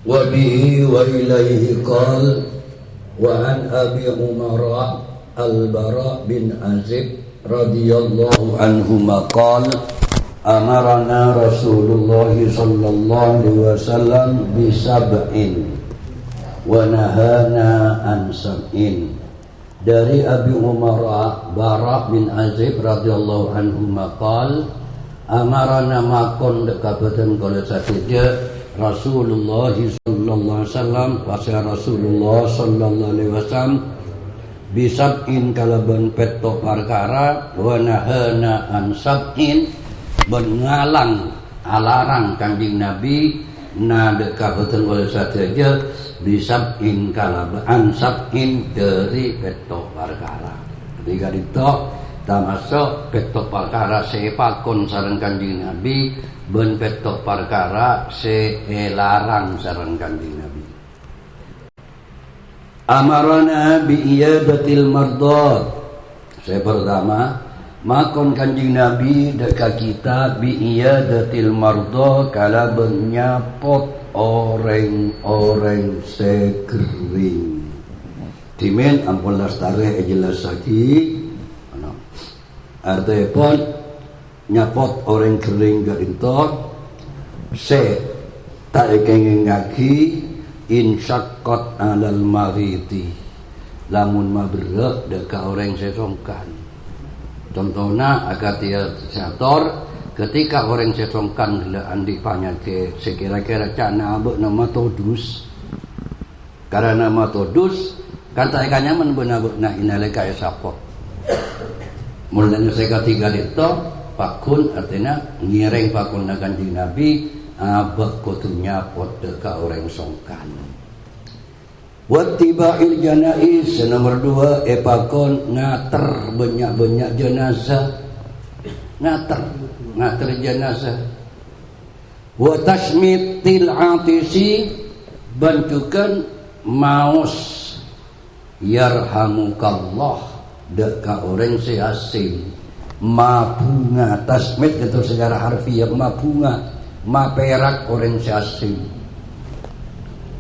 wa bihi wa ilaihi qala wa an Abi Umar al-Bara bin Azib radhiyallahu anhu qala amarana Rasulullah sallallahu alaihi wasallam bi sab'in wa nahana an sab'in. Dari Abi Umar Bara bin Azib radhiyallahu anhu qala amarana makon dekabaten kala saja Rasulullah sallallahu alaihi wasallam wasa Rasulullah sallallahu alaihi wasallam bisab'in kalaban peto perkara wa nahana an sab'in bengalang alarang Kanjeng Nabi na dekabaten kala saja bisab'in kalaban an sab'in dari peto perkara. Ketika itu termasuk petok perkara sepakon sareng Kanjeng Nabi ben petok perkara selarang sareng Kanjeng Nabi. Amarana bi iyadatil mardad. Saya pertama makon Kanjeng Nabi deka kita bi iyadatil mardad kala ben nyapot orang-orang sekering. Timen ampun lastare jelas lagi. Artinya pun nyapot orang kering garintor se tak kenging ngaki insyakot alal mariti lamun mabrek deka orang sesongkan. Contohnya agar dia setor ketika orang sesongkan gelaan dipanyake sekira-kira cana abek nama todus karena nama todus kata ikannya menbenar-benar nah inaleka esapot. Mulanya saya ketiga itu pakun artinya ngireng pakun na Kanjeng Nabi abak kutunya pot deka orang songkan. Wattiba'il janais nomor 2 pakun ngater banyak-banyak jenazah. Ngater jenazah. Wa tasmitil atisi bantukan maus yarhamukallah deka orang seasim ma bunga tasmid itu secara harfiah ma bunga ma perak orang seasim.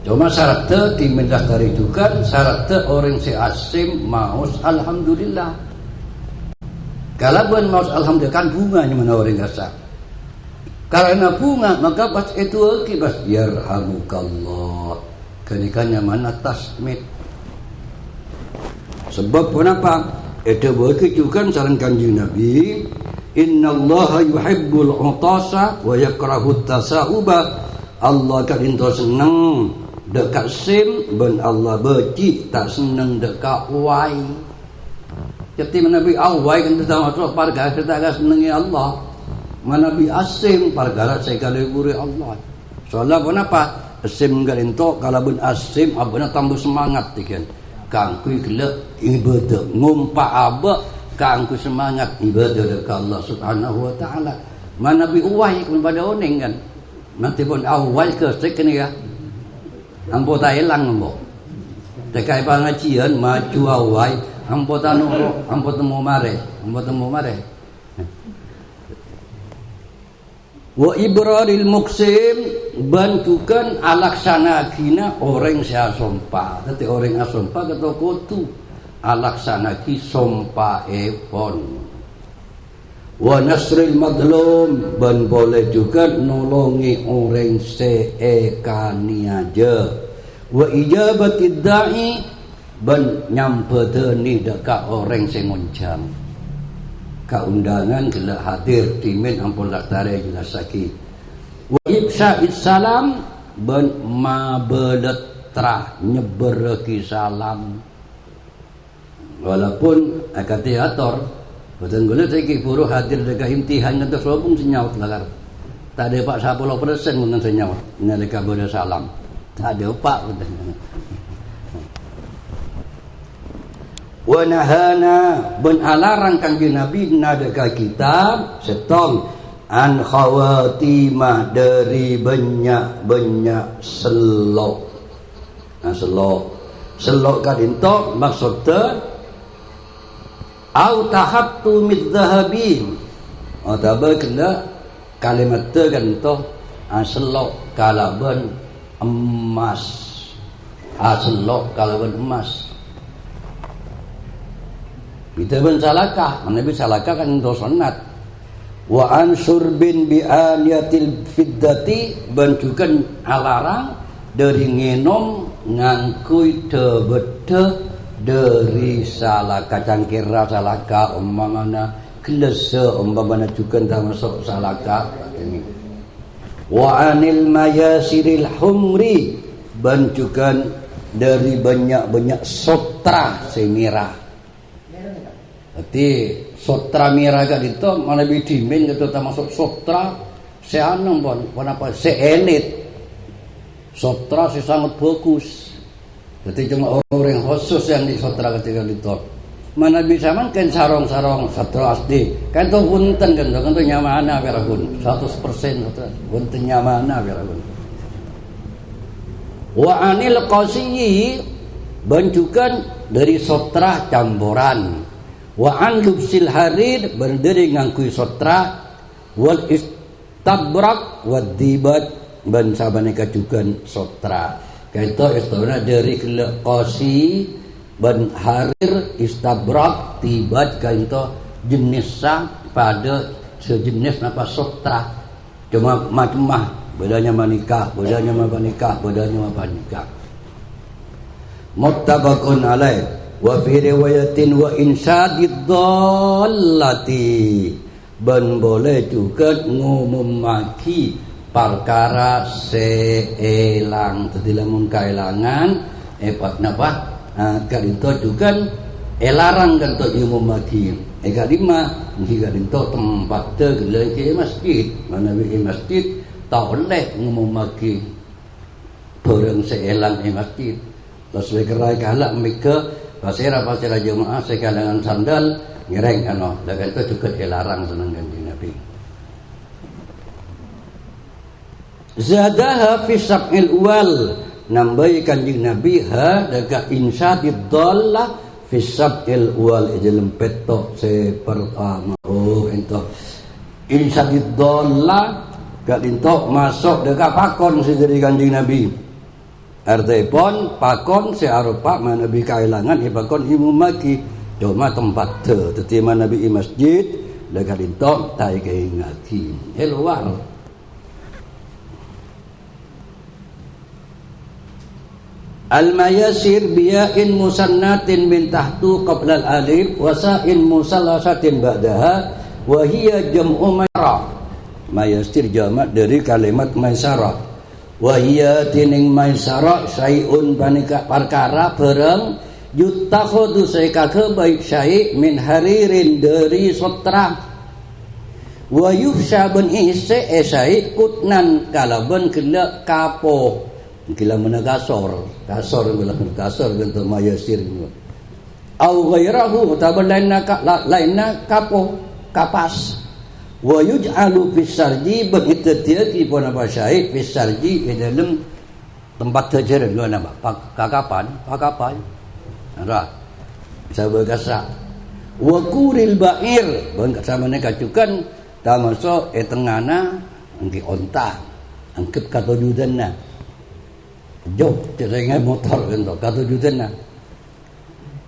Cuma syaratnya dimendakari juga syaratnya orang seasim maus alhamdulillah. Kalau bukan maus alhamdulillah kan bunganya mana orang gasak. Karena bunga maka pas itu akibat yarhamukallah kenikannya mana tasmid. Sebab kenapa? Itu berkejukan saran Kanjeng Nabi, innallaha yuhibbul utasa wa yakrahut tasauba. Allah kan into seneng dekat sim ben Allah beci tak seneng dekat wai. Jadi Nabi awai kan kita masuk parga kita agak senengi Allah. Nabi asim parga saya kali guri Allah. Soalnya kenapa? Asim galinto kalau ben asim abana tambah semangat tikan. Kangku gelak ibadah ngumpak abak kangku semangat ibadah dekat Allah Subhanahu wa taala. Mana Nabi uwai kepada oning kan. Nanti pun awal ke sek ni ya. Ampo tak hilang ampo. Dekai pengajian maju awai ampo tanu ampo temu mare. Wa ibraril muqsim bantukan alaksana kina orang saya sompa. Tapi orang asompa kata kutu alaksana ki sompa epon. Wa nasril madlum ban boleh juga nolongi orang seekani aja. Wa ijabatid da'i ban nyampedeni dekat orang sengonjang. Keundangan gila hadir timin ampun laktare jelas lagi. Wa ifsa'is salam ben mabeletrah nyeberki salam. Walaupun akatiator betul gula saiki buruh hadir dekat imtihan ngantos robung senyaut lagar. Tak ada pak 10% mun senyaut nalika beda salam. Tak ada pak betul. Wa nahana ben alarang Kanjeng Nabi nadeka kitab setong an khawatimah dari banyak selok. Nah selok kadinto maksudnya au tahattu midzahabin atau kena kalimat tu kan to selok kalaban emas aslok kalawan emas. Kita pun salakah, Nabi salakah kan untuk sunat. Wa ansur bin bi'aniyatil fiddati bantukan alarang dari ngenom ngangkui tebete dari salaka cangkira salaka umpamana gelese umpamana juga termasuk salaka ini. Wa anil mayasiril humri bantukan dari banyak-banyak sotra semirah. Jadi sotra merah kat itu mana bidimin gitu termasuk sotra seanang pun apa seenit sotra sangat bagus. Jadi cuma orang khusus yang di sotra ketika itu. Mana bisa man kan sarong-sarong sotra asli kan tu punten kan tu nyamana berapun 100% sotra punten nyamana berapun. Wa anil qasiyi banjukan dari sotra campuran. Wa an lubsil harir berdiri ngangkui sotra wal istabrak wad dibat ban sabaneka juga sotra kaito istana dari qasi ban harir istabrak dibat kaito jenis pada sejenis apa sotra cuma macam bedanya manikah bedanya manikah bedanya manikah muttafaqun alaih. Wa fi riwayatin wa insyadid dhallati ban boleh juga ngumumaki perkara seelang dadi lamun kaelangan napa kadito juga elarang kan to ngumumaki kadima jika dito tempat geleke masjid mana wi masjid tak boleh ngumumaki bareng seelang masjid terus wekerai kalak mika pasira jemaah sekalangan sandal ngereng dan itu juga dilarang senang Kanjeng Nabi. Zadaha fi sab'il uwal nambahi Kanjeng Nabi ha daga insyadid dhallah fi sab'il uwal dalam petok pertama ento insyadid dhallah gak entuk masuk daga pakon sediri Kanjeng Nabi. Artipun pakon searupa manabi kailangan pakon imumaki cuma tempat dadi manabi masjid dekat itu tai ngaki luar al mayasir biyain musannatin min tahtu qabla al alif wa sa'in musallasatin ba'daha wa hiya jam'u maysara mayasir jamak dari kalimat maysara wa hiya tining maisara syai'un panika perkara bareng yutakhadu saikake baik syai' min haririn dari sotra wa yufsha bin ise syai' kutnan kalaban gela kapo gila menakasor kasor gila kasor bentuk mayasir au ghairahu utaban lainna kapo kapas wa yuj'alu fis sarji begitu dia pun apa syahid fis sarji di dalam tempat terjerat dua nama pakapan ada bisa berkasa wa kuril ba'ir bang sama mereka juga termasuk tengana angki onta angkep kata judanna jauh terengah motor gitu kata judanna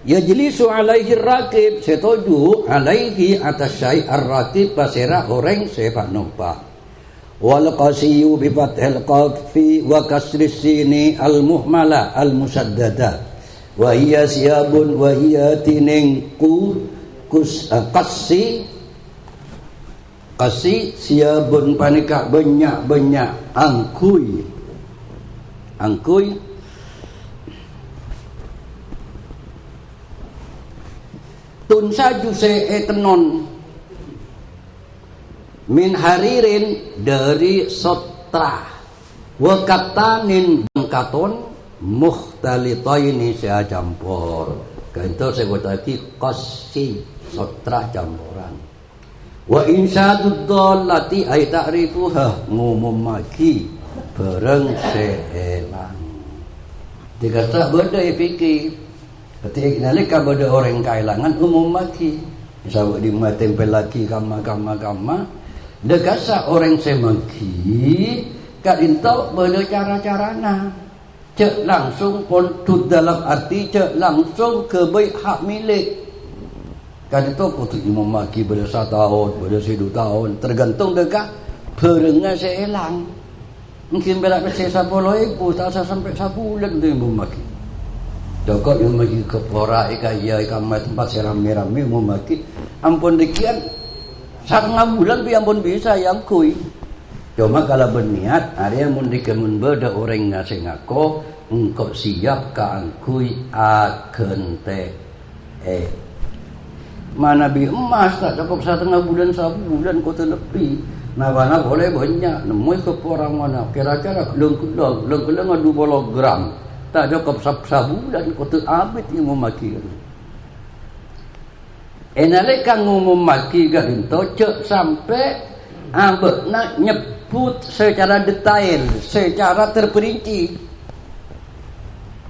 yajlisu alaihi rakib setuju alaihi atas syai' ar-rakib pasira orang sepak numpak wal qasiyu bi fathil qafi wa kasri sini al muhmala al musaddada wa hiya siyabun wa hiya tining qasi siyabun panika banyak angkuy tunsaju se'etenon min haririn dari sotra wa katanin bangkaton mukhtalitaini sea campur kanto sebutaki qasi sotra campuran wa insyadud dhallati ay ta'rifuha ngumumaki bareng seelang dikata benda fikih ketika nalika pada orang kailangan umum lagi misal di tempel lagi kama dekasa orang semaki kat intau benda cara-carana. Cek langsung pontut dalam arti cek langsung ke baik hak milik. Kan itu putus imam maki pada 1 tahun, pada 2 tahun, tergantung dekat perengan saya hilang. Mungkin bila saya 10,000, tak sampai sebulan tu imam maki. Jokot imam maki ke pora, iya, mai tempat saya rame-rame imam maki. Ampun dekian, 1,5 bulan bi ampun bisa yang kui. Cuma kalau berniat, ada yang mendikemun beda orang ngasih ngako, engkau siap ka angkui akan te. Mana bi emas tak cukup 1,5 bulan, sebulan kau terlebih. Nah mana boleh banyak. Nemui ke orang mana kira-kira keleng-keleng 20 gram. Tak cukup sebulan kau terabit imam maki. Enalika ngumum maki kan itu cek sampai ambek nak nyebut secara detail, secara terperinci.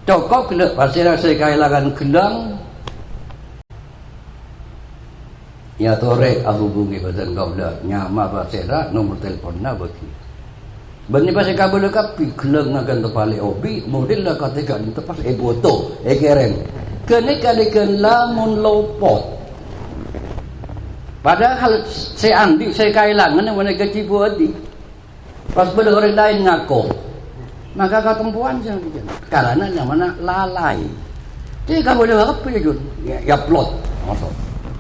Cukup kelak pasir saya kehilangan kelang. Ya torek hubungi badan kaulah nyama basera nomor telefon na bagi. Bani pasal kabel kapi keleng akan tepali obi model lah katakan tepas boto keren. Kene kalikan lamun lopot. Padahal saya andi saya kehilangan mana gaji buati. Pas pada orang lain ngaku. Maka ketempuan jangan dijana. Karena yang mana lalai. Jadi kamu dah apa ya Jun? Ya plot. Masuk.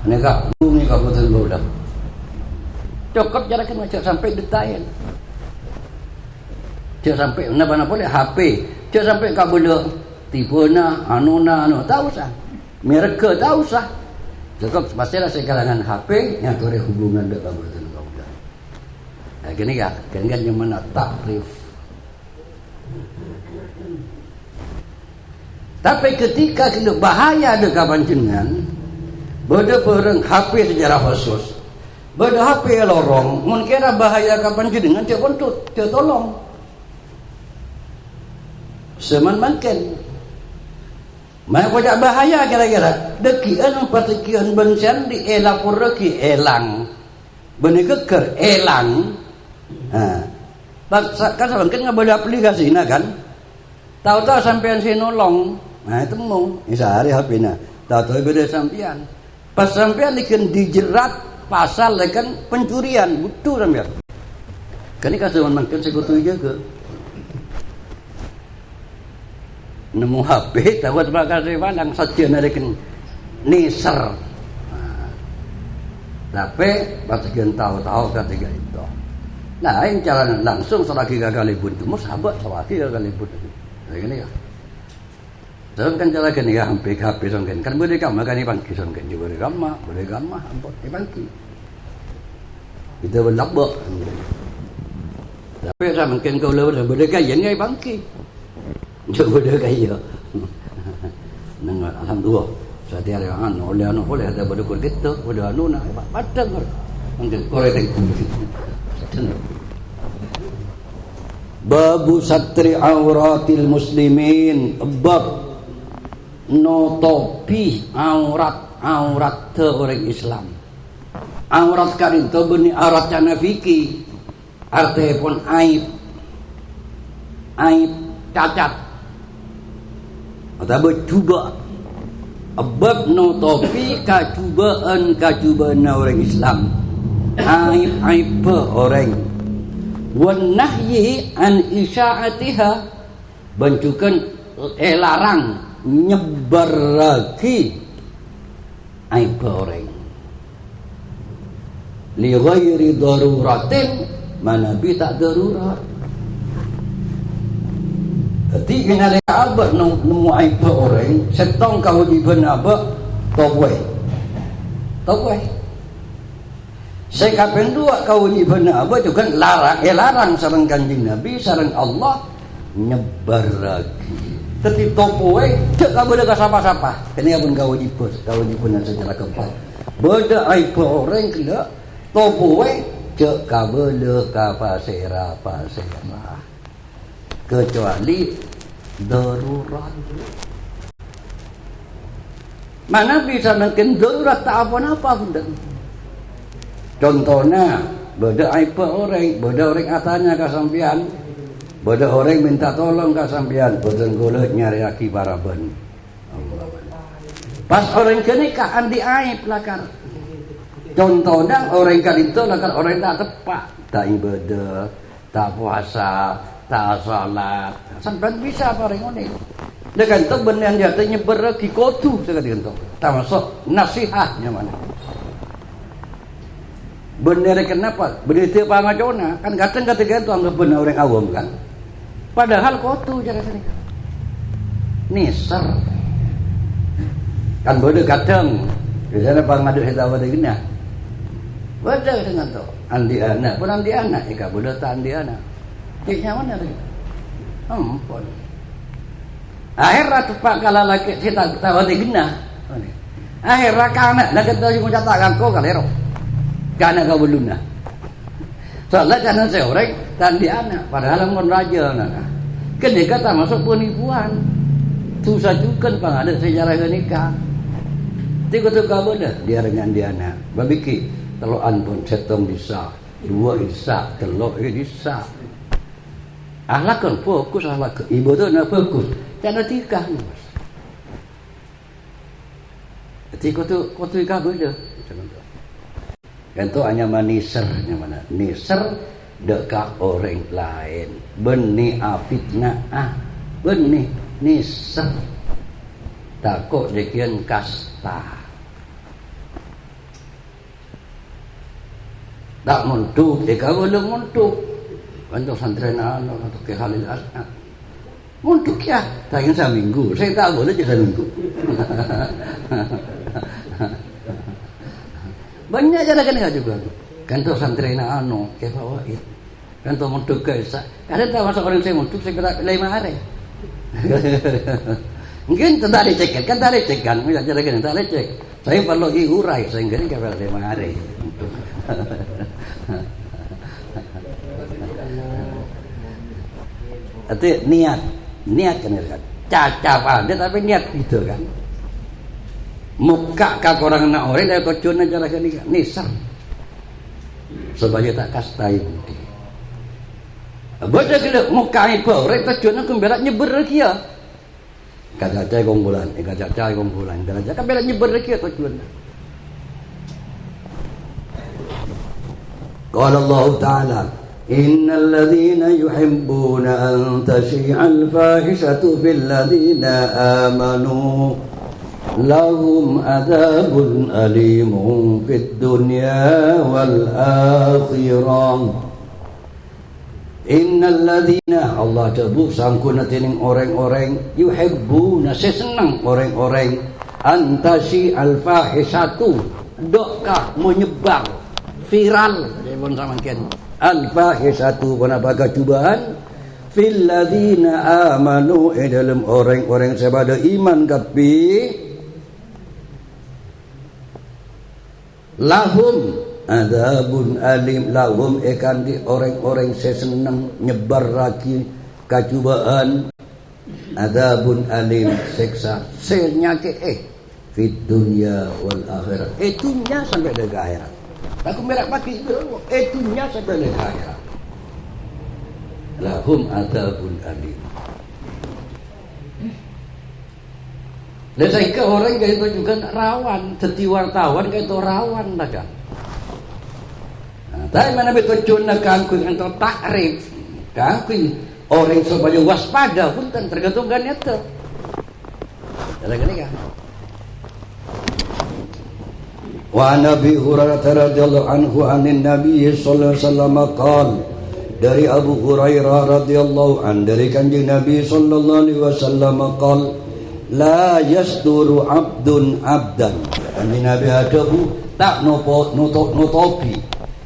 Ini kak, bumi kabupaten Bodah. Cukup jarak macam sampai detail. Cak sampai mana boleh HP. Cak sampai kak boleh tipe anu, tahu sah. Mereka tahu sah. Cukup pastilah saya kalangan HP yang kore hubungan dengan kabupaten Bodah. Nah gini ya, kan yang mana takrif. Tapi ketika kita bahaya dekat panjenengan. Beda perang HP secara khusus. Beda HP lorong, mun kira bahaya kapan jenengan cek pontut, cek tolong. Seman mungkin. Mai kojak bahaya kira-kira. Dekian patikian bensian di elapur reki elang. Beni keker elang. Nah. Kan mungkin enggak boleh aplikasi nah kan. Tahu-tahu sampean si nolong. Nah itu mau isari HP-na. Tahu-tahu beda sampean. Pas sampean ikan dijerat pasal ikan pencurian butuh sampean. Kan kasih makan sekutu jaga. Nemu HP tahu apa kasih pandang saja narikan niser. Tapi pas sekian tahu ketiga itu. Nah yang jalan langsung selagi kali buntu, mau sahabat selagi kali buntu. Begini ya. Terus kan cara gini ya hampir HP songken kan boleh kamar kan ibangki songken juga boleh kamar ampun ibangki kita berlabak tapi saya mungkin kau lebih boleh kaya ngai ibangki juga boleh kaya nengah alhamdulillah saya ada yang oleh ada boleh kur gitu boleh anu nak padang mungkin korek babu satri auratil muslimin bab nutupi aurat orang Islam. Aurat kan itu benih aurat canafiki. Artinya pun aib cacat. Atau bercuba. Bab nutupi kacubaan orang Islam. Aib orang. Wan nahyi an isya'atiha. Bentukan larang nyebar lagi aib orang li ghairi daruratin mana bi tak darurat. Jadi kena abah nemu aib orang setong kewajiban abah tawai saya kapan dua kewajiban abah juga larang sareng Kanjeng Nabi sareng Allah nyebar lagi. Tapi topoe cek kabeh ka sapa-sapa. Kene pun kawajibun secara keempat. Beda aib orang kena topoe cek kabeh ka pasera. Kecuali darurat. Mana bisa mungkin darurat tak apa-apa pun. Contohnya beda aib orang, beda orang atanya ka sampean Bodoh orang minta tolong ke sampean, boten kula nyari aki paraben. Pas orang kenikahan di aib lakar. Contohnya orang kan itu lakar orang tak tepat, tak ibadah, tak puasa, tak salat. Sampean bisa bareng ngene. Dengan itu benar dia nyebar ki kotu sekali itu. Termasuk nasihatnya mana. Benar kenapa? Berita pangacona kan kadang ketika itu anggap benar orang awam kan. Padahal kotu cara sini. Niser. Kan bodoh kadang. Biasanya pangadu kita pada gini. Bodoh dengan tu. Andi anak, pun andi anak. Ika bodoh tak andi anak. Kayaknya mana lagi? Ampun. Akhirnya tepat kalau lagi kita pada gini. Akhirnya kanak nak kita cuma catakan kau kalero. Kanak kau belum nak. Soalnya karena seorang tandi anak, padahal mon raja nak. Kenika tak masuk penipuan. Susah juga pangada sejarah kenika. Tiga-tiga bodoh dia dengan dia anak. Babiki teloan pun setong bisa, dua bisa, telok bisa. Ahlak kan fokus ahlak ibu tu nak fokus. Karena tiga mas. Tiga tu tiga bodoh. Kan tu hanya manisernya mana? Niser dekat orang lain. Benih fitnah benih niser. Takut dikian kasta. Tak muntuk, jika belum muntuk. Untuk santri anak atau ke Halil As'ad. Muntuk ya, tak ingin seminggu. Saya tak boleh jadi seminggu. Banyak cara kan juga. Kantor santri anu ke fawaid. Kantor muntuk ke ada tak masuk orang saya muntuk saya kira 5 hari. Mungkin tak dicek kan tak dicek kan. Mungkin cara kan tak dicek. Saya perlu diurai sehingga ini kira 5 hari. Itu niat kan caca pada tapi niat gitu kan. Muka kak orang nak orang dari tujuan aja lagi ni nisar sebagai tak kastai budi. Baca kita muka itu orang tujuan aku berak nyeber lagi ya. Kata cai kumpulan, kata cai kumpulan, kata cai kan berak nyeber lagi ya tujuan. Qala Allah Taala, Innal ladzina yuhibbuna an tashi'al fahishatu fil ladzina amanu lahum adzabun alimun fid dunya wal akhirah. Innal ladzina Allah sebut sangkuna tining orang-orang yuhibbuna senang orang-orang antasi al fahishatu doka menyebar viral pun sama kian al fahishatu panapaka cubaan fil ladzina amanu dalam orang-orang sebada iman kapi lahum adzabun alim lahum ikan di orang-orang sesenang nyebar lagi kacubaan adzabun alim seksa senyake fit dunya wal akhirat itunya sampai ke akhirat. Aku merak mati itunya sampai ke akhirat. Lahum adzabun alim. Dan saya ke orang kayak itu juga rawan, jadi wartawan kayak itu rawan lah kan. Tapi mana betul cuna kangkung atau takrif, kangkung orang supaya waspada pun tergantung kan itu. Ada gini kan? Wa Nabi Hurairah radhiyallahu anhu anin Nabi sallallahu alaihi wasallam qaal dari Abu Hurairah radhiyallahu an dari kanjeng Nabi sallallahu alaihi wasallam qaal la yasturu abdun abdan. Kanjeng Nabi adabu tak nutupi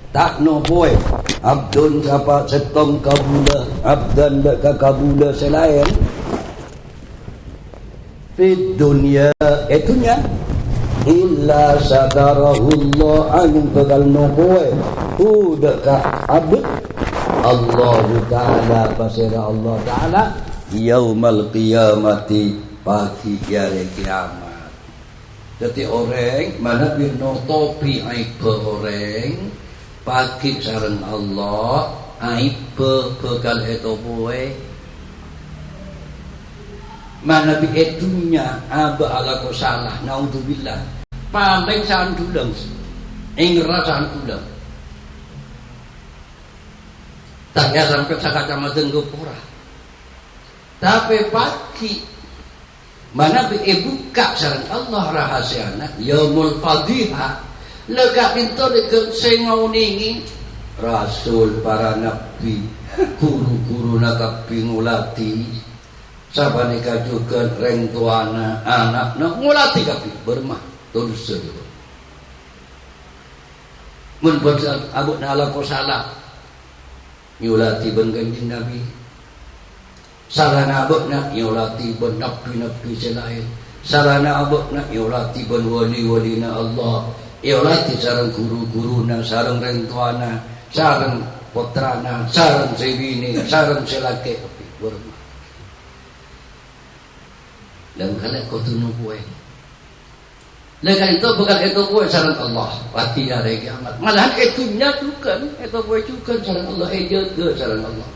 tak nopoe abdun siapa setong kabula abdan ka kabula selain fid dunya itunya illa sadarahullah ang bakal nopoe udah ka abd Allah Ta'ala pasira Allah Ta'ala yaumal qiyamati pagi hari kiamat. Jadi orang mana bir nutupi aib orang pagi sareng Allah aib bekal itu boy mana bi etunya aba ala ko salah naudzubillah paling sandulang ingrat sandulang tak ya sampai sakata mazenggo pura tapi pagi mana bi buka saran Allah rahasiana yaumul fadhiha lega pintu deket sengauningi rasul para nabi guru-guru nakapi ngulati sabane kajukan reng tuana anak nak ngulati kapi bermah tulus sedulur mun bersal abut ala ko salah nyulati ben kanjeng nabi sarana abutna nyulati ben nabi selain sarana abutna nyulati ben wali-walina Allah nyulati sareng guru-guruna sareng reng tuana sareng putrana sareng sewine sareng selake kapi bermah dan kalian kau tunu kue. Lekas itu bukan itu kue saran Allah. Pasti hari kiamat. Malahan itunya juga, itu kue juga saran Allah. Jaga saran Allah.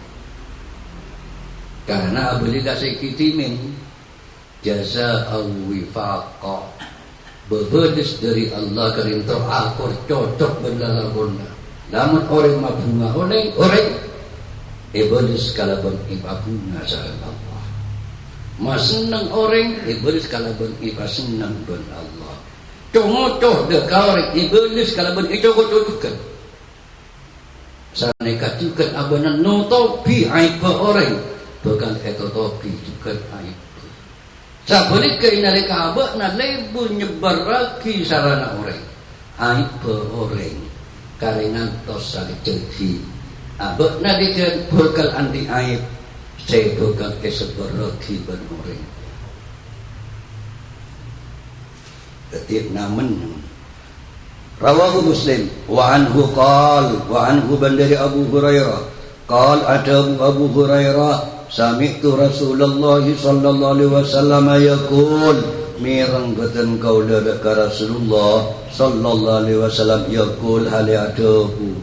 Karena beli kasih kitimin jasa al-wifaqa bebedes dari Allah kerintor akur cocok berlalagona. Namun orang mabunga orang bedes kalaban ibabunga saran Allah. Mas senang orang iblis kalaban iba senang ben Allah. Congocoh de kaurek iblis kalaban icogocoh juga. Saneka juga abanan no topi aib orang. Bukan itu topi juga aib. Sabalik ke inareka abak na lebu nyebar lagi sarana orang. Aib orang. Karengan tos sali cegi. Abak na dikan bekal andi aib. Saya bakal kesebar lagi ban orang. Ketik namen. Rawahu Muslim wa anhu bandari Abu Hurairah qal ada Abu Hurairah sami'tu Rasulullah sallallahu alaihi wasallam yaqul mirang keten kaula ka Rasulullah sallallahu alaihi wasallam yaqul hali adahu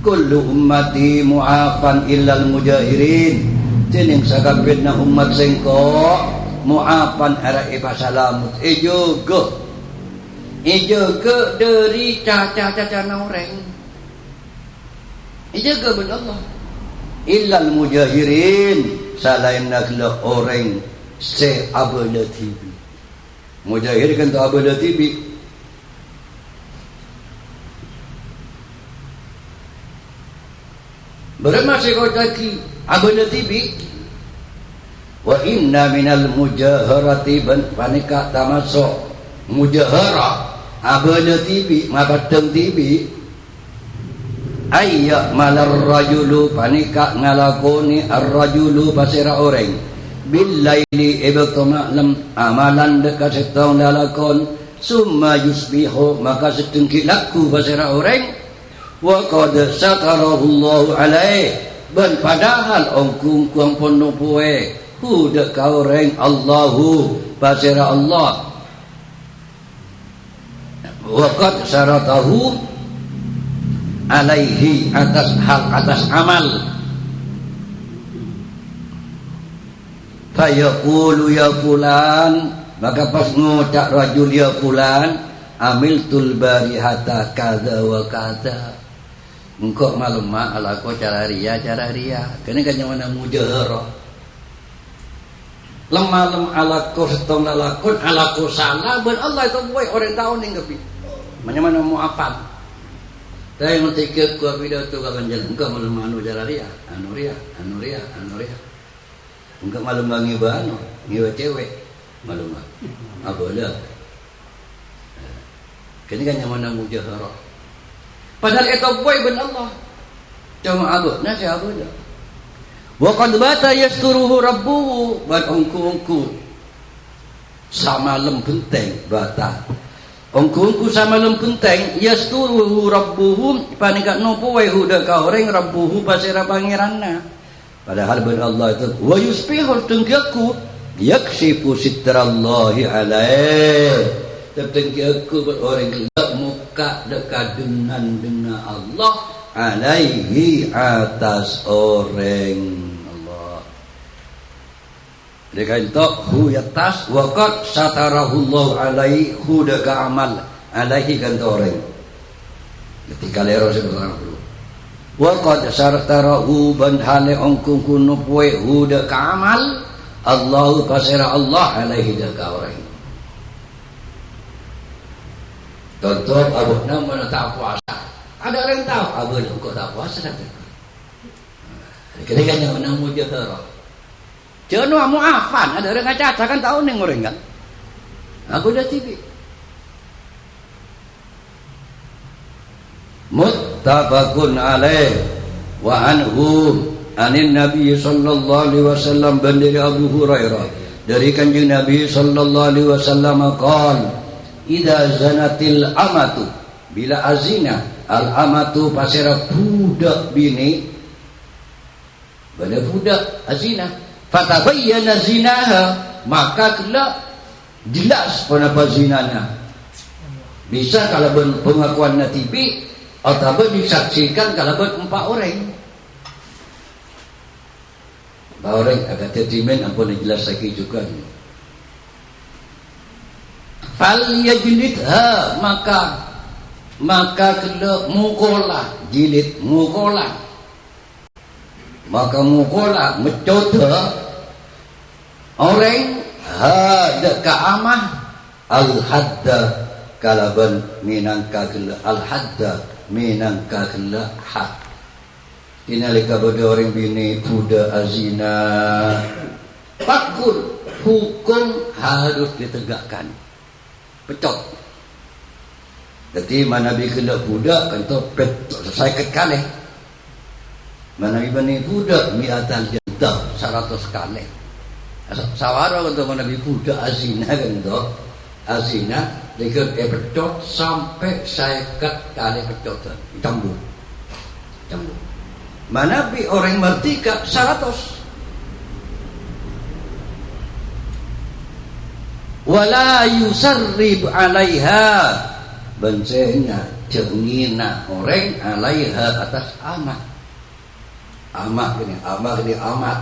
kullu ummati mu'afan illal mujahirin jening sakabeh na umat sengko mu'afan ara ibasalamut juga dari caca-caca orang juga ben Allah illal mujahirin salain nakla orang se abada tibi mujahir kan tu abada tibi bermasih kau taki abada tibi wa inna minal mujaharati ban panika tamasuk mujahara abada tibi mabadeng tibi ayya malar rajulu panika ngalakoni ar-rajulu pasira orang billaili ibtu ma'lam amalan dekat setong lalakon summa yusbihu maka setengki laku pasira orang wa qad satarahu Allah alaih ban padahal ongkung kuang pono poe huda kau reng Allahu pasira Allah wa qad syaratahu alaihi atas hal atas amal fayaqulu ya fulan maka pas ngucap rajul ya fulan amiltul barihata kadza wa kadza engkau malam ala ko cara ria kene kan yang mana mujahara lemah ala ko setong lalakon ala ko salah ben Allah itu boy orang tahu ning kepi mana mau apa saya ngerti ke kuah pidato kapan jalan engkau malam anu cara ria anu ria engkau malam bangi bano ngiwa cewek malam apa dah kene kan yang mana mujahara padahal itu boy ben Allah cuma abut nasi abut dah wa qad bata yasturuhu rabbuhu ban ongku sama lem benteng bata ongku sama lem benteng yasturuhu rabbuhu panika nopo wae huda ka orang rabbuhu pasira pangeranna padahal ben Allah itu wa yusbihu tenggaku yakshifu sitrallahi alaih tenggaku orang gelap muka dekat dengan Allah alaihi atas orang. Allah. Deka itu hu yatas wa qad satarahullahu alaihi hu deka amal alaihi kan orang. Ketika lero sebenarnya dulu. Wa qad saratarahu ban hale ongkung kunu poe hu deka amal Allahu kasira Allah alaihi deka orang. Contoh Abu Nama tak puasa. Ada orang tahu Abu Nama kok tak puasa tak? Ketika yang namu jahara. Jangan mau afan. Ada orang kaca kan tahu neng orang kan? Aku dah TV. Muttafaqun alaih wa anhu anin Nabi sallallahu alaihi wasallam dari Abu Hurairah dari kanjeng Nabi sallallahu alaihi wasallam qala idza zanatil amatu bila azina al amatu pasera budak bini pada budak azina fatabayyana zinaha maka kelak jelas kenapa zinana bisa kalau pengakuan natibi atau disaksikan kalau empat orang agak tertimen ampun jelas lagi juga fal yajlidha maka kena mukola jilid mukola maka mukola mencoda orang hada ka'amah al-hadda kalaban minangka kela al-hadda minangka kela had inalika pada orang bini budak azina pakul hukum harus ditegakkan pecot. Jadi mana bi kena budak kan tu selesai kekale. Mana bi bani budak miatan juta 100 kali. Sawara kan tu mana bi budak azina kan tu azina dikir pecot sampai 50 kali pecotan. Cambuk. Mana bi orang merdeka 100. Wala yusarrib alaiha bencenya cengina orang alaiha atas amat ini amat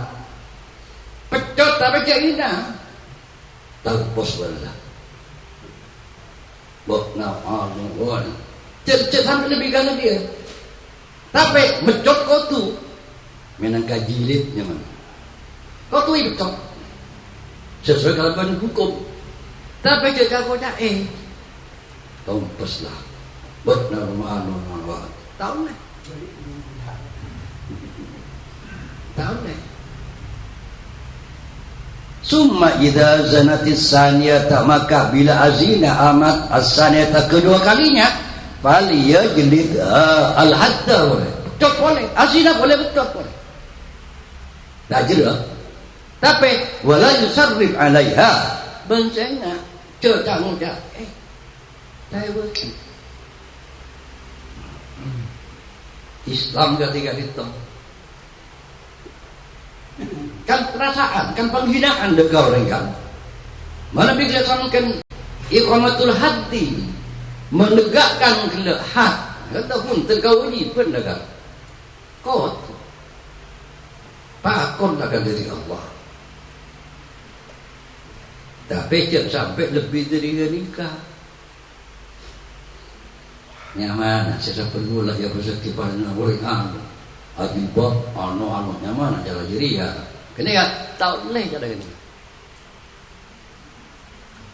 pecot tapi cengina terpos wala bok na'amun cek sampai lebih gana dia tapi pecot kau tu menangka jilidnya mana kau tu pecot sesuai kalau hukum. Tapi jika kau cak tompeslah buat nama tahu ni summa idza zanatis saniyata maka bila azina amat as-saniyata kedua kalinya fal yajlid al-hadda boleh betul boleh azina boleh betul boleh tak jelas tapi wala yusarrif alaiha bencana cerita muda saya berkata Islam ketika itu kan perasaan kan penghinaan dekat orang kan mana bila kan iqamatul hati menegakkan had ataupun terkawini pun dekat kau pakon akan dari Allah tapi jangan sampai lebih dari nikah. Nyaman, saya perlu lah ya bersedih pada orang anu. Akibat anu nyaman jalan diri ya. Kena ya tahu leh cara ini.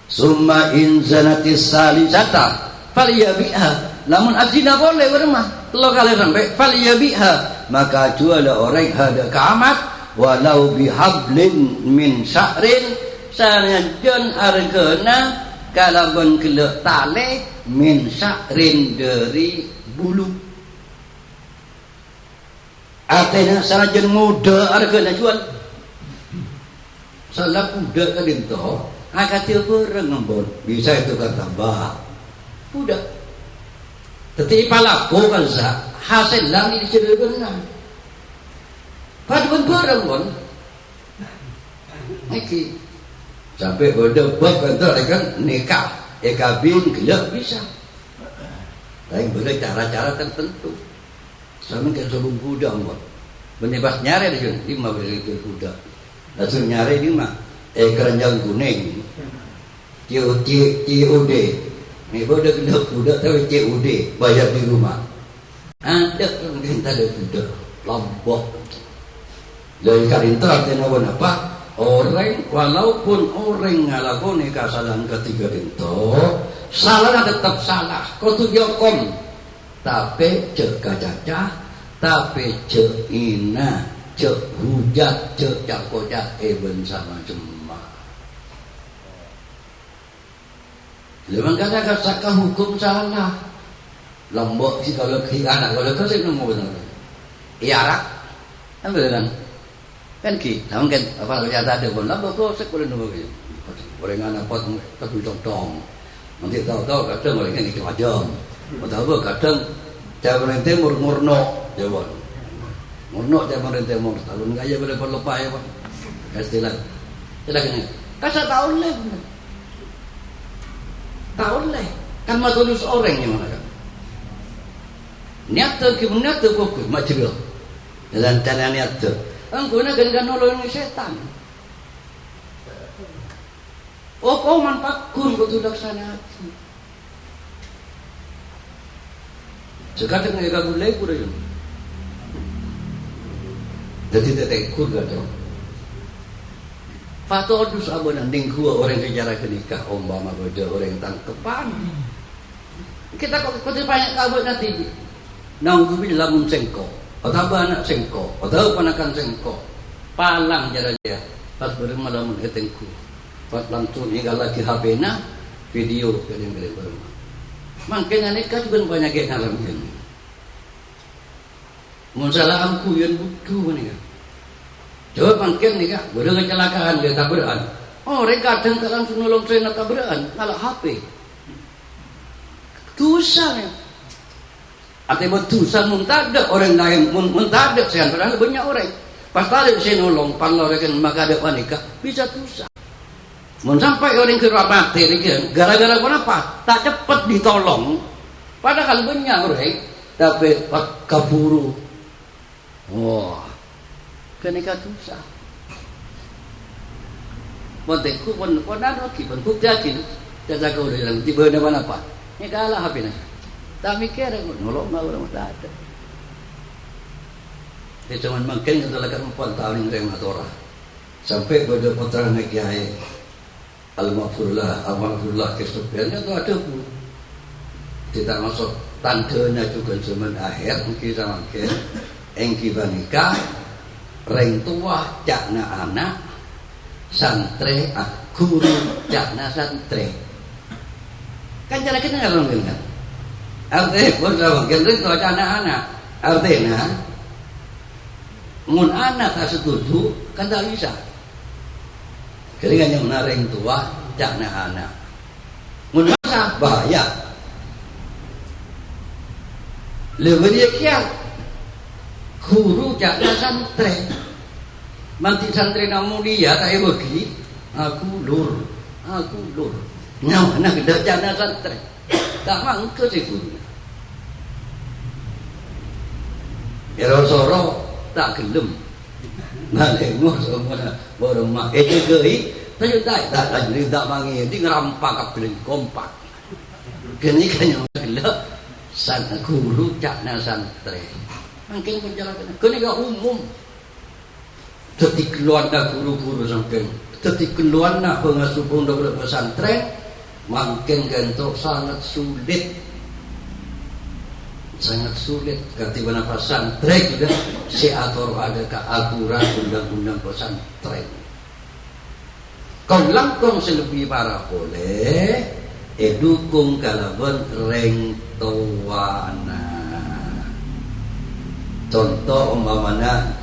Summa in zanatis salisata falyabiha. Lamun azina boleh bermah. Kalau kalian sampai falyabiha maka jual orang hada kaamat walau bihablin min sya'rin sanajan argana kalaban kele tale min sya'rin dari bulu artinya sanajan muda argana jual salah kuda kan itu agak bareng ngembon bisa itu kata bah kuda tetapi palaku kan sah hasil lagi diceritakan paduan bareng pun iki sampai berdebak kantor kan nikah kabin gelap bisa tapi boleh cara-cara tertentu Sama kayak sebelum kuda mbak. Benibas nyare di sini, lima beli kuda. Langsung nyare di mah, keranjang kuning. COD. Ini udah kena kuda tapi COD bayar di rumah. Ada yang tak ada kuda, lombok. Dari karinta artinya apa? Orang walaupun orang ngalakoni kesalahan ketiga itu, salah tetap salah. Kau tu jokom, tapi cek kacacah, tapi cek ina, cek hujat, cek cakojat, eben sama cuma. Lepas kata hukum salah, lombok si kalau anak kalau kau sih nunggu benar. Iarak, kan beneran. Kan ki, namun kan apa ternyata ada pun lah, kok sekolah nunggu gitu. Orang anak pot tapi tong, nanti tahu kadang orang ini kelajar, tahu kadang zaman timur murno, jawab, murno zaman timur, tahun kaya boleh berlepas ya pak, istilah, gini, kasih tahun leh, kan matulus orang yang mana kan, niat tu kok macam dalam cara niat tu. Engkau nak gan nolong setan. Oh kau manfaatkan kau tu laksana. Sekarang ni kau boleh kurang. Jadi tetekur kata. Fatodus abon anding gua orang sejarah kenikah umpama bodoh orang tangkepan. Kita kau banyak kabut nanti. Nang tu bila muncengko. Atau anak sengko, atau panakan sengko, palang jaraknya, pas bermalam mengetengku, pas langsung hingga lagi HP na video kalian berumah. Makanya nikah juga banyak yang alam ini. Masalah aku yang butuh ni kan. Coba mungkin nikah, berada kecelakaan dia tabrakan. Oh, mereka kadang langsung nolong saya nak tabrakan, ngalah HP. Dosa ni. Artinya dosa muntadak orang lain muntadak sekian padahal banyak orang. Pas tadi saya nolong, kalau rekan maka ada panikah bisa dosa. Mun sampai orang ke rapat rekan, gara-gara kenapa? Tak cepat ditolong. Padahal banyak orang tapi kaburu. Wah, kenika dosa. Monteku pun ada lagi, pun yakin. Jaga kau dalam tiba ada apa? Ini kalah HP ni. Tak mikir aku nolong orang tak ada. Dia cuma makin kita lakukan 4 tahun yang saya matorah. Sampai pada putra nak kiai Al-Mahfurullah kesepiannya tu ada pun. Kita masuk tandanya juga zaman akhir mungkin sama mungkin. Engki banika, reng tua cakna anak, santre guru cakna santre. Kan cara kita nggak orang kan? Artinya pun sama gendeng tu anak-anak. Artinya mun anak tak setuju kan tak bisa. Keringan yang nareng tua cakna anak. Mun masa bahaya. Lebih dia kiat. Guru cakna santri. Manti santri namun dia tak bagi. Aku lur. Nyawa nak dah cakna santri. Tak mangke si guru. Soro tak gelem. Nah, lengok semua baru mak. Gei, tapi tak jadi tak mangi. Di ngerampak kabel kompak. Kini kan yang gelap. San guru cakna santri. Mungkin penjelasan. Kini gak umum. Jadi keluarga guru-guru sampai. Jadi keluarga pengasuh pondok pesantren. Makin gentok sangat sulit ketiba pesantren juga si atur ada ke aturan undang-undang pesantren kau langkong selebih para boleh dukung kalaban reng towana contoh umpamana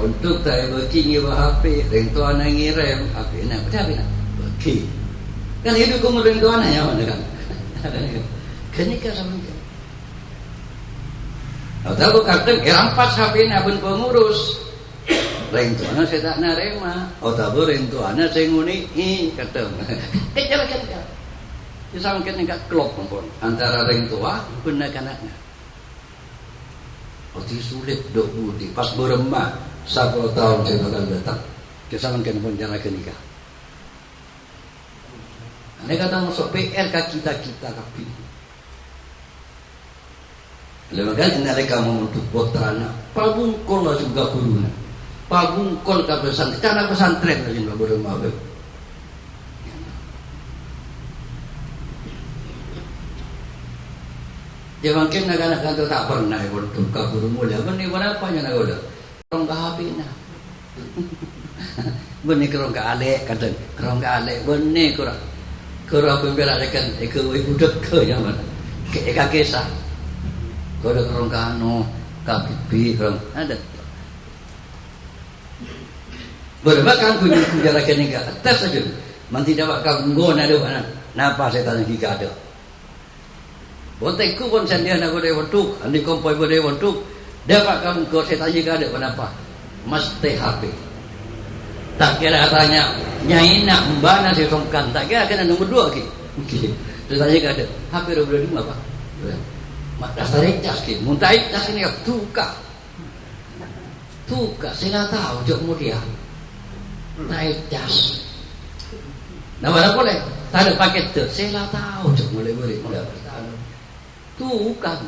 untuk tak bagi HP reng towana ngirem HP na bagi kan hidup kemudian tuan hanya mana kan? Kenikah sama dia. Atau kadang rampas HP na pun pengurus. Reng tuan saya tak narema. Atau reng tuan saya nguni kadang. Kejar. Bisa mungkin enggak klop pun antara reng tua pun anaknya. Hati sulit dok budi. Pas beremah 10 tahun saya bakal datang. Kesalahkan pun cara nikah. Ini kata masuk PR kita kapi. Lembaga mereka membentuk putrana. Pabungkol lah juga kuruna. Pabungkol ke pesantren. Cara pesantren lah juga beremah. Dia mungkin nak tak pernah ikut kabur mulia. Benih berapa yang nak udah? Kerong kahapin na. Benih kerong kaalek kata kerong kaalek benih kerong. Kerong pembela dekan ibu dek ke yang mana? Eka kisah. Kau ada kerong kano, kapipi kerong ada. Berbakan kunjung rakyat ni atas saja. Manti dapat kau guna ada mana? Napa saya tanya kita ada? Bontekku pun sandian aku dia waktu, andi kompoi boleh waktu. Dapat kamu kau saya tanya ada kenapa? Mesti HP. Tak kira tanya nyai nak mbana saya songkan. Tak kira kena nombor 2 lagi. Saya tanya ada. HP udah 5 apa? Mak dasar jas ki. Muntai jas ini tukar. Saya tahu jok mulia. Naik jas. Nah mana boleh? Tak ada paket tu. Saya tahu jok boleh. Tukar.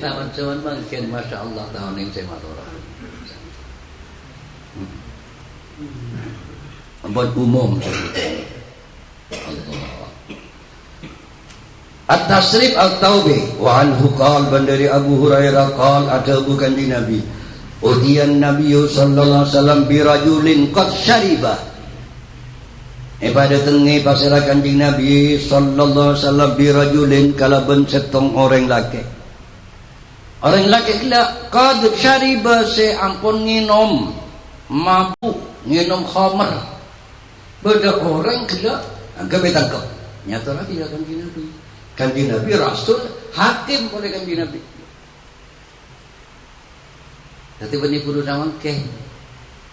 Zaman mungkin Masya Allah tahun ini saya maturah. Buat umum Allah. At-tasrif al-tawbih wa anhu qal bandari Abu Hurairah qal ada bukan di Nabi. Udiyan Nabi sallallahu alaihi wasallam bi rajulin qad syariba. Pada tengi pasirakan di Nabi sallallahu alaihi wasallam bi rajulin kalaban setong orang laki. Orang laki gila qad syariba se ampun nginum mabuk, nginum khamar. Beda orang gila agak betangkap. Nyata lagi tidak kanji Nabi. Kanji Nabi Rasul hakim oleh kanji Nabi. Tapi benih puru sama ke,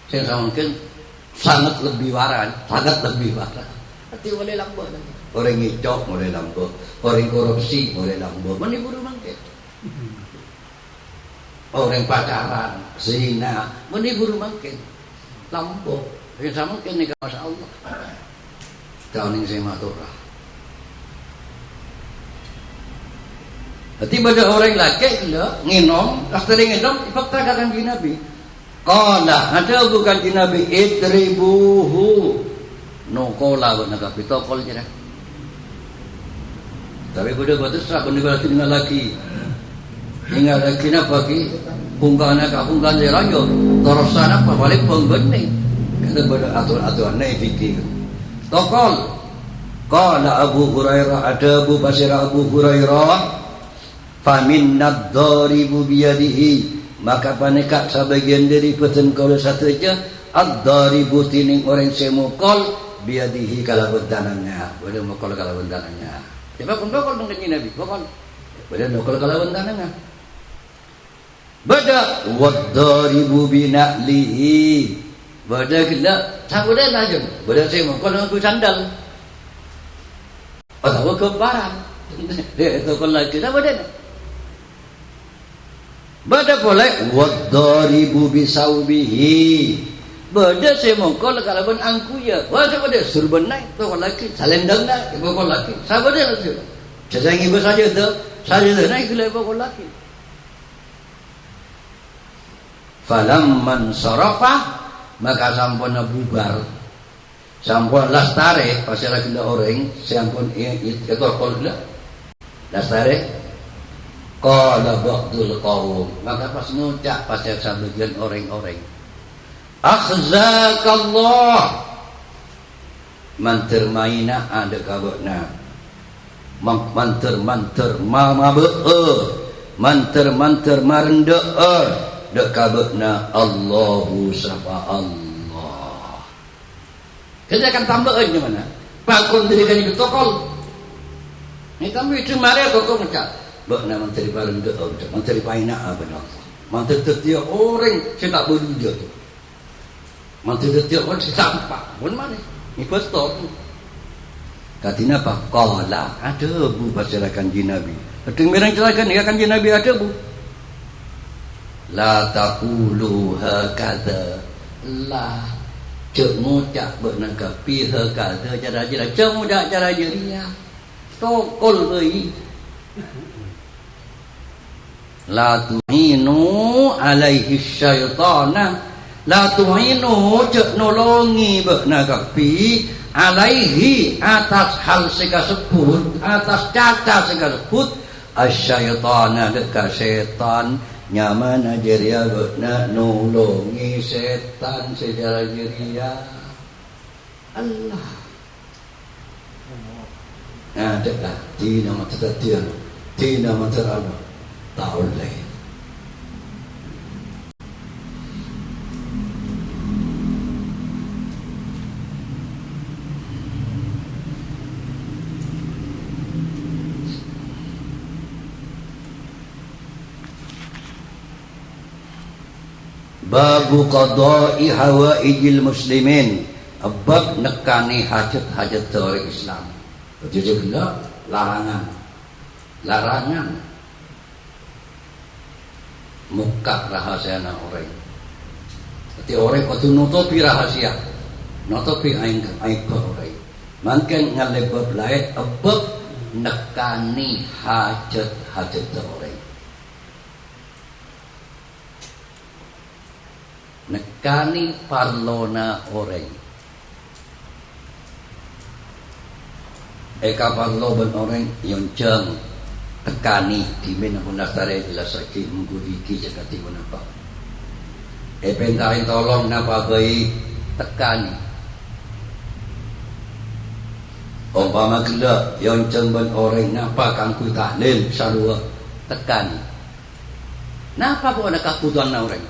saya sama mungkin sangat lebih waran. Tapi boleh lambat. Orang ngicok boleh lambat, orang korupsi boleh lambat. Benih puru mangke. Orang pacaran, zina, benih puru mangke lambat. Saya sama mungkin ni Masya Allah. Tahun ini saya maturah. Tiba-tiba orang laki gila nginom, setelah nginom dipaktakan di Nabi. Qala ada bukan di Nabi itribuhu. No qala benar tapi tokol je dah. Tapi pada batas tak benar tinggal lagi. Tinggal lagi apa ki? Pungkana ka pungkan je rayo. Torosan apa balik pengbening. Kata pada aturan ni fikir. Tokol. Qala Abu Hurairah ada Abu Basir Abu Hurairah faminna ad-daribu biyadihi maka panekat sebagian dari peten kalau satu aja ad-daribu tining orang semukol biyadihi kalau bentananya boleh mukol kalau bentananya coba pun bakal dengan Nabi bakal boleh mukol kalau bentananya bada wad-daribu bina'lihi bada gila sabudan aja bada semukol aku sandal atau kebaran itu kalau lagi sabudan bada boleh wadaribu bisaubihi bada saya mongkol kalau ben angku ya bada bada surban naik tu laki salendang naik bokol laki sabada lagi jajangi bos saja tu naik gila bokol laki falamman sarafa maka sampun bubar sampun lastare pasal lagi orang sampun itu kol gila lastare qala ba'dul qaum maka pas ngucap pasal sebagian orang-orang akhzakallah manter maina ada kabana manter mama manter marenda dak kabana Allahu sapa Allah kita akan tambahan di mana pakun dirikan itu tokol ni tambah itu mari tokol ngecap bakna menteri bareng doa menteri paina benar menteri setiap orang saya tak boleh dia tu menteri setiap orang saya sampak pun mana ni pastor tu katina apa qala ada bu pasalakan di Nabi Dengaran celaka ni kan Nabi ada bu. La taqulu hakadha. La cak ngucap benar kapi hakadha cara je lah. Cak ngucap cara je dia. Tokol beri. La tu'inu alaihi syaitana. La tu'inu cak nolongi benar kapi alaihi atas hal sekasebut, atas cacat sekasebut. Asyaitana dekat syaitan nyaman ajaria nak nolongi setan secara jeria Allah. Nah, dekat di nama tertian, di nama terana tak boleh. Babu qada'i hawaijil muslimin. Bab nekani hajat-hajat orang Islam. Jadi pula larangan. Larangan muka rahasia orang. Jadi orang kau nutupi rahasia, nutupi aib orang. Mungkin ngalebab lain bab nekani hajat-hajat orang. Nekani parlona orang. Eka parlo ben orang yang jeng tekani di mana pun dasare jelas lagi mengguriki jakati pun apa. Pentain tolong napa bayi tekani. Umpama gila yang jeng ben orang napa kangku tahlil sarua tekani. Napa pun ada kakutuan orang.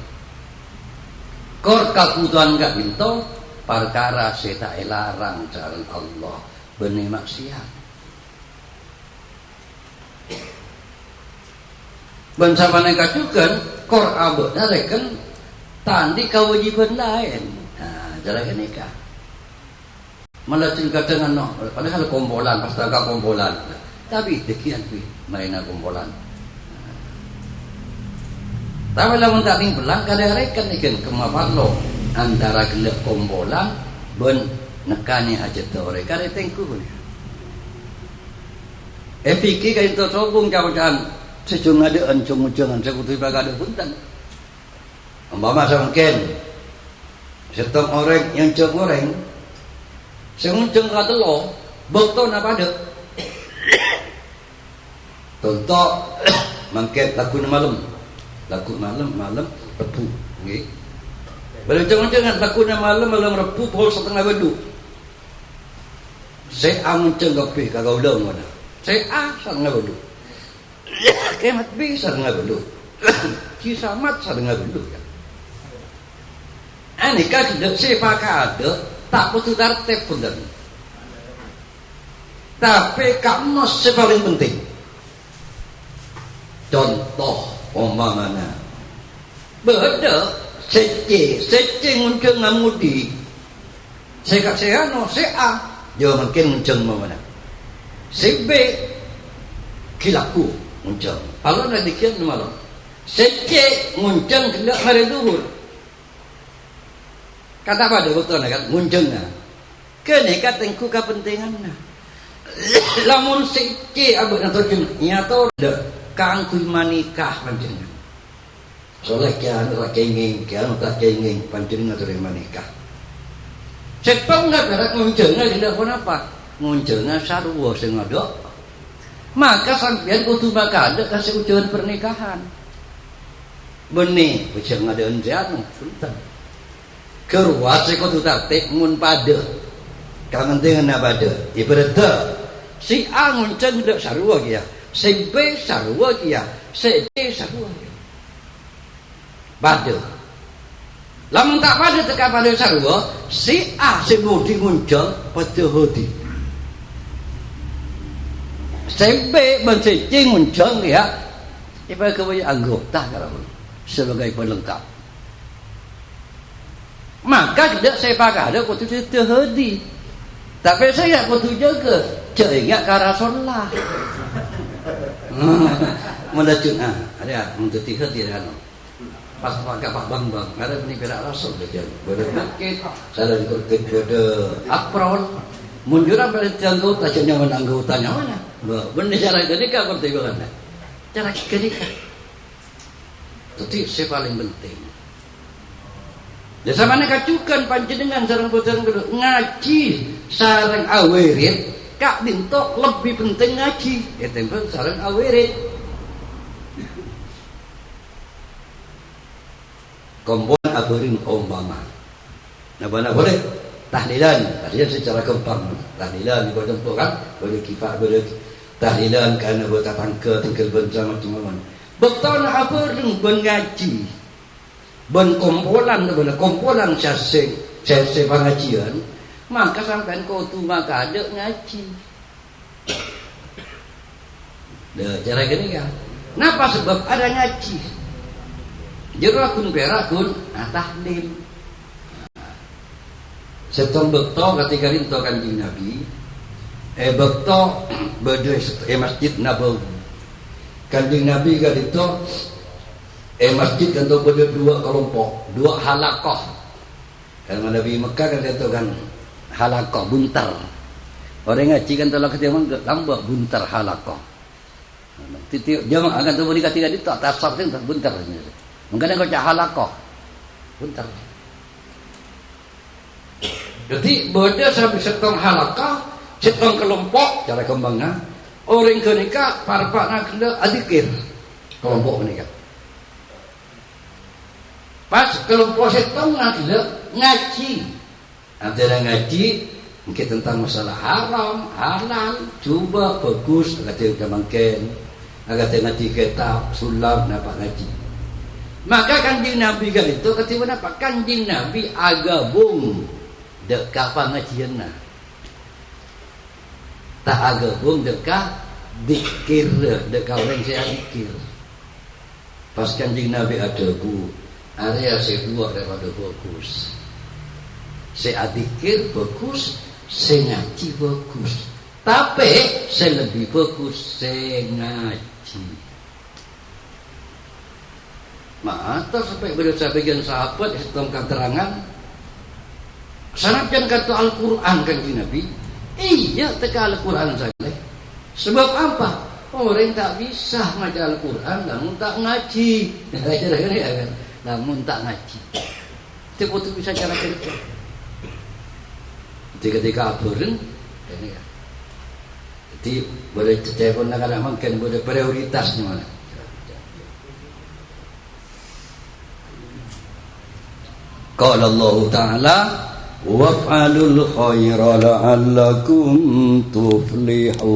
Kor kakutuan gak minto perkara seta larang jalan Allah benih maksiat. Bersama mereka juga kor abadnya reken tandi kewajiban lain. Nah, jalan nikah. Malah cerita dengan padahal kompolan pastaka kompolan. Tapi dekian pi mainan kompolan. Tapi lamun tak ning belang kada reken ikan kemapalo antara gelap kombolan ben nekani hajat ore kada tengku pun. Fikir kai to sokong jawaban sejung ada encung-uncangan sekutu bagada punten. Umpama samken setong orang yang ceng orang sengunceng katelo bekto napa de. Contoh mangket laku malam. Laku malam Rebu nggih. Bila jangan lakunya malam Rebu pukul 1:30. Saya amun cenggapi kagak udah mana. Saya 1:30. Kemat B 1:30. Kisamat 1:30 ya. Ani kada sepakat tak butuh tertib pun dah. Tapi kamu paling penting. Contoh umpamanya beda sece ngunceng ngamudi saya no saya dia mungkin ngunceng mana si B kilaku ngunceng kalau nak dikira malam sece ngunceng tidak hari duhur kata apa betul kan nguncengnya kene katengku kepentingannya lamun sece abang atau nyata dah kang kui manikah panjenengan. Soalnya kian tak kenging, kian tak kenging panjenengan tu manikah. Sepong nak berak nguncengnya tidak pun apa, nguncengnya sarwa sing ada. Maka sampean kudu bakal ada kasih ujian pernikahan. Benih, ujian ada enjanu, punten. Keruat se kudu tertib mun pada. Kepentingan apa pada? Ibarat si A ngunceng dak sarwa kia. Si B sarua kia, si D sarua kia. Pada. Lamun tak pada teka pada sarua, si A si budi ngunceng pada hati. Si B dan si C ngunceng ya, ibarat sebagai anggota kalau sebagai pelengkap. Maka tidak saya pakai ada kutu terhadi. Tapi saya kutu jaga, ingat ke Rasulullah. Melacun ada untuk tiga tidak pas pakai Pak Bang ada ini berak rasul dia berdekat saya ikut kode apron munduran pada anggota hanya anggotanya mana benar cara kenikah pertimbangan cara kenikah itu yang paling penting. Ya sama nek kacukan panjenengan sareng boten ngaji sareng awirit kak dintok lebih penting ngaji ya tempel sareng awirit. Kompon aburin umpama. Napa boleh tahlilan secara gampang. Tahlilan ibadah kan boleh kifah boleh tahlilan kana buat tangke tinggal bersama teman-teman. Betul aburin ben ngaji. Ben kompolan sase pengajian maka sampai kudu maka ada ngaji. Cara gini kan. Kenapa sebab ada ngaji? Jero kun berakun tahlil. Setong bekto ketika rinto Kanjeng Nabi bekto bede masjid Nabawi. Kanjeng Nabi kadito masjid kan bede dua kelompok, dua halaqah. Kalau Nabi Mekah kan itu kan halaqah buntar. Orang ngaji kan telah ketemu lambak buntar halaqah. Titik jamaah akan tuh ketika itu tasawuf itu buntar. Mungkin kau cak halaqah buntar. Jadi beda sampai setong halaqah, setong kelompok cara kembangnya. Orang kenika parpak nak kena adikir kelompok kenika. Pas kelompok setong nak kena ngaji. Antara ngaji mungkin tentang masalah haram, halal, coba bagus agak udah mungkin agak ngaji kitab sulam napa ngaji. Maka Kanjeng Nabi kan itu ketika apa? Kanjeng Nabi agabung dekat pengajianna. Tak agabung dekat dikir dekat orang saya dikir. Pas Kanjeng Nabi ada area saya dua daripada bagus. Saya dikir bagus, saya ngaji bagus. Tapi saya lebih bagus saya ngaji. Maka sampai berdasar bagian sahabat dalam keterangan sanadkan kata Al-Quran Kanjeng Nabi iya teka Al-Quran saja. Sebab apa? Orang tak bisa ngaji Al-Quran namun tak ngaji. Namun tak ngaji. Itu bisa cara kerja. Ketika aburin ini ya. Jadi boleh telepon kadang mungkin boleh prioritasnya mana. Qala Allah Ta'ala waf'alul khaira la'allakum tuflihun.